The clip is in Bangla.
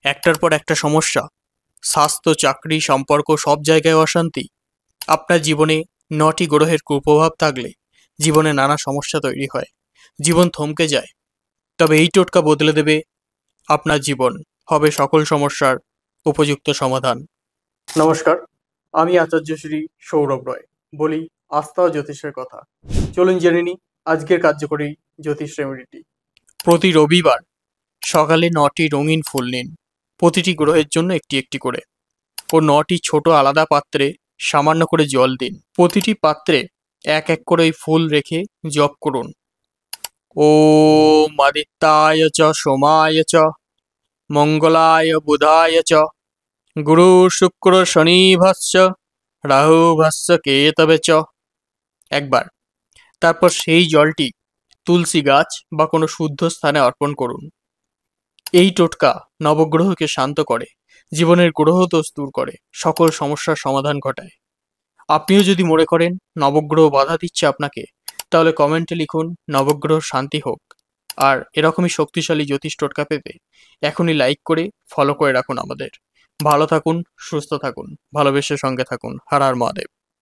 একটার পর একটা সমস্যা, স্বাস্থ্য, চাকরি, সম্পর্ক, সব জায়গায় অশান্তি। আপনার জীবনে 9টি গ্রহের কুপ্রভাব থাকলে জীবনে নানা সমস্যা তৈরি হয়, জীবন থমকে যায়। তবে এই টোটকা বদলে দেবে আপনার জীবন, হবে সকল সমস্যার উপযুক্ত সমাধান। নমস্কার, আমি আচার্য শ্রী সৌরভ রয়, বলি আস্থা ও জ্যোতিষের কথা। চলুন জেনে নিই আজকের কার্যকরী জ্যোতিষ রেমেডিটি। প্রতি রবিবার সকালে 9টি রঙিন ফুল নিন, প্রতিটি গ্রহের জন্য একটি একটি করে, ও 9টি ছোট আলাদা পাত্রে সামান্য করে জল দিন। প্রতিটি পাত্রে এক এক করে ওই ফুল রেখে জপ করুন। ওম আদিত্যায় চ সোমায় চ মঙ্গলায় বুধায় চ গুরু শুক্র শনিভ্যশ্চ রাহুভ্যশ্চ কেতবে চ। একবার। তারপর সেই জলটি তুলসী গাছ বা কোনো শুদ্ধ স্থানে অর্পণ করুন। এই টোটকা নবগ্রহকে শান্ত করে, জীবনের গ্রহদোষ দূর করে, সকল সমস্যার সমাধান ঘটায়। আপনিও যদি মনে করেন নবগ্রহ বাধা দিচ্ছে আপনাকে, তাহলে কমেন্টে লিখুন নবগ্রহ শান্তি হোক। আর এরকমই শক্তিশালী জ্যোতিষ টোটকা পেতে এখনই লাইক করে ফলো করে রাখুন আমাদের। ভালো থাকুন, সুস্থ থাকুন, ভালোবেসে সঙ্গে থাকুন। হর হর মহাদেব।